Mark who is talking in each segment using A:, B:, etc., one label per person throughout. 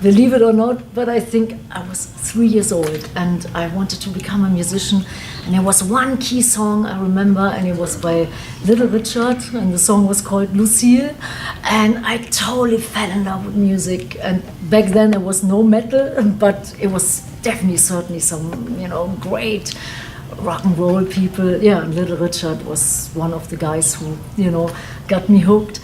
A: believe it or not, but I think I was 3 years old and I wanted to become a musician. And there was one key song I remember, and it was by Little Richard, and the song was called Lucille. And I totally fell in love with music. And back then there was no metal, but it was definitely, certainly some, great rock and roll people. Yeah, and Little Richard was one of the guys who, got me hooked.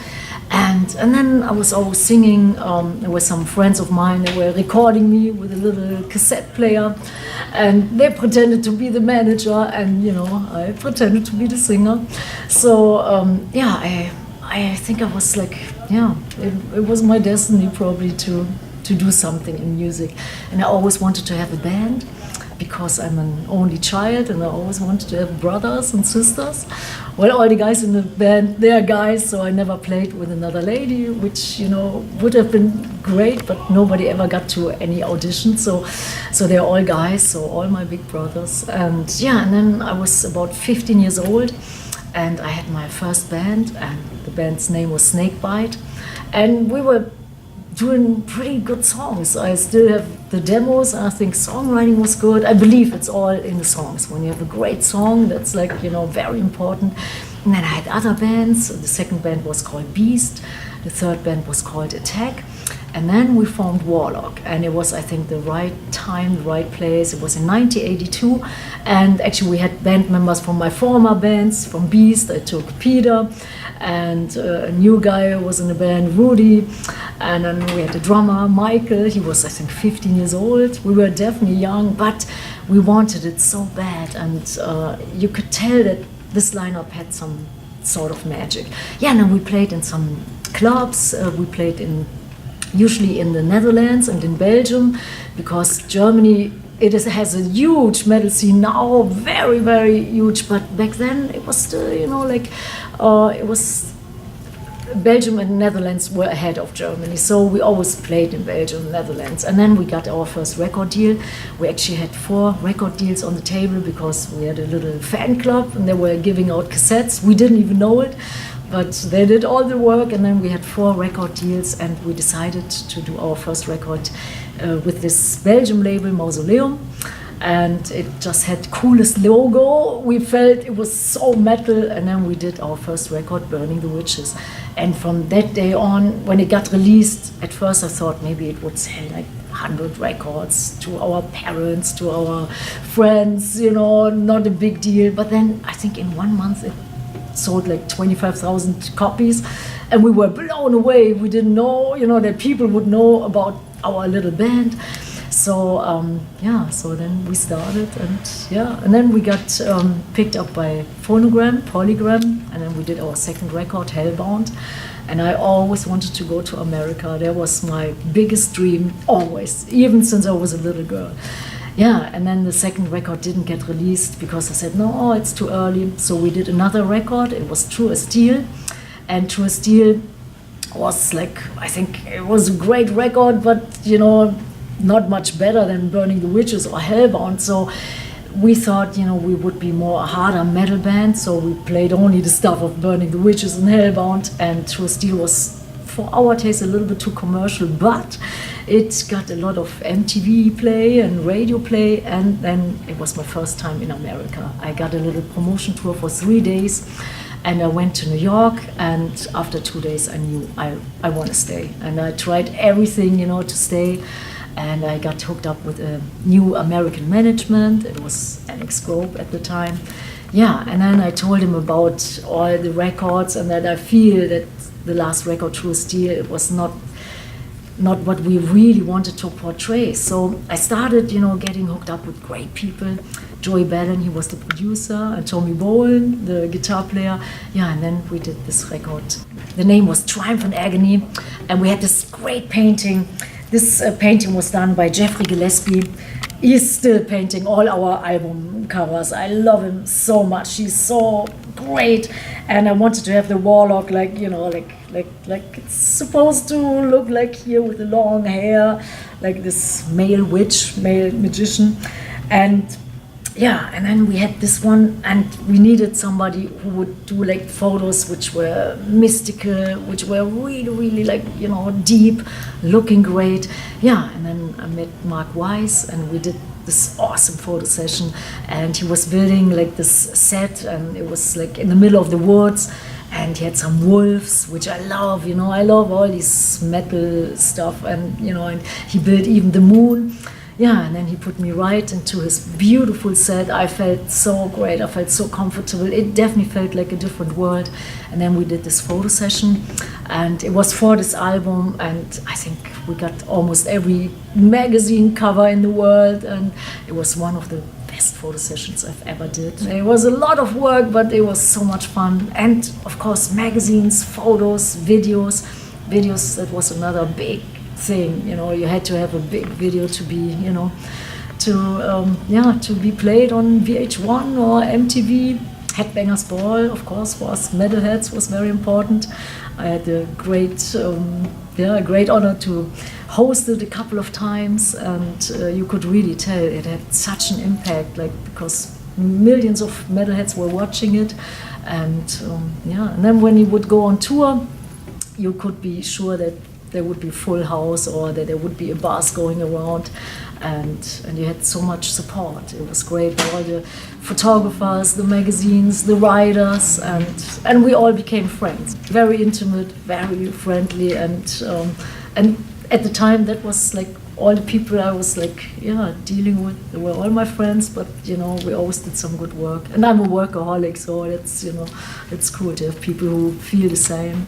A: And then I was always singing. There were some friends of mine that were recording me with a little cassette player, and they pretended to be the manager, and I pretended to be the singer. So I think I was like, it was my destiny probably to do something in music, and I always wanted to have a band. Because I'm an only child and I always wanted to have brothers and sisters. Well, all the guys in the band, they are guys, so I never played with another lady, which, would have been great, but nobody ever got to any auditions. So they're all guys, so all my big brothers. And then I was about 15 years old and I had my first band, and the band's name was Snakebite. And we were doing pretty good songs. I still have the demos. I think songwriting was good. I believe it's all in the songs. When you have a great song, that's like, very important. And then I had other bands. The second band was called Beast. The third band was called Attack. And then we formed Warlock. And it was, I think, the right time, the right place. It was in 1982. And actually we had band members from my former bands. From Beast, I took Peter. And a new guy was in the band, Rudy. And then we had a drummer, Michael. He was, I think, 15 years old. We were definitely young, but we wanted it so bad. And you could tell that this lineup had some sort of magic. Yeah, and then we played in some clubs. We played usually in the Netherlands and in Belgium, because Germany, has a huge metal scene now, very, very huge. But back then it was still, it was Belgium and Netherlands were ahead of Germany. So we always played in Belgium, Netherlands. And then we got our first record deal. We actually had 4 record deals on the table because we had a little fan club and they were giving out cassettes. We didn't even know it, but they did all the work. And then we had 4 record deals, and we decided to do our first record with this Belgium label, Mausoleum. And it just had the coolest logo. We felt it was so metal. And then we did our first record, Burning the Witches. And from that day on, when it got released, at first I thought maybe it would sell like 100 records to our parents, to our friends, not a big deal. But then I think in 1 month it sold like 25,000 copies. And we were blown away. We didn't know, that people would know about our little band. So so then we started, and then we got picked up by Phonogram, Polygram, and then we did our second record, Hellbound. And I always wanted to go to America. That was my biggest dream, always, even since I was a little girl. Yeah, and then the second record didn't get released because I said, no, it's too early. So we did another record. It was True as Steel, and True as Steel was I think it was a great record, but not much better than Burning the Witches or Hellbound. So we thought, we would be more a harder metal band. So we played only the stuff of Burning the Witches and Hellbound, and True as Steel was, for our taste, a little bit too commercial, but it got a lot of MTV play and radio play. And then it was my first time in America. I got a little promotion tour for 3 days. And I went to New York, and after 2 days I knew I want to stay. And I tried everything, to stay. And I got hooked up with a new American management. It was Alex Grobe at the time. Yeah, and then I told him about all the records, and that I feel that the last record, True as Steel, it was not what we really wanted to portray. So I started, getting hooked up with great people. Joey Ballin, he was the producer, and Tommy Bowen, the guitar player. Yeah, and then we did this record. The name was Triumph and Agony, and we had this great painting. This painting was done by Jeffrey Gillespie. He's still painting all our album covers. I love him so much. He's so great. And I wanted to have the Warlock like it's supposed to look like here with the long hair, like this male witch, male magician. And yeah, and then we had this one, and we needed somebody who would do like photos which were mystical, which were really, really like, you know, deep, looking great. Yeah, and then I met Mark Weiss, and we did this awesome photo session, and he was building like this set, and it was like in the middle of the woods, and he had some wolves, which I love, you know, I love all this metal stuff, and, you know, and he built even the moon. Yeah, and then he put me right into his beautiful set. I felt so great. I felt so comfortable. It definitely felt like a different world. And then we did this photo session, and it was for this album. And I think we got almost every magazine cover in the world. And it was one of the best photo sessions I've ever did. It was a lot of work, but it was so much fun. And of course, magazines, photos, videos. Videos, that was another big thing, you know. You had to have a big video to be, you know, to be played on VH1 or MTV. Headbangers Ball, of course, for us metalheads was very important. I had a great honor to host it a couple of times, and you could really tell it had such an impact, like, because millions of metalheads were watching it, and and then when you would go on tour, you could be sure that there would be full house, or that there would be a bus going around, and you had so much support. It was great. All the photographers, the magazines, the writers, and we all became friends. Very intimate, very friendly, and at the time that was like all the people I was like dealing with. They were all my friends, but you know, we always did some good work. And I'm a workaholic, so it's, you know, it's cool to have people who feel the same.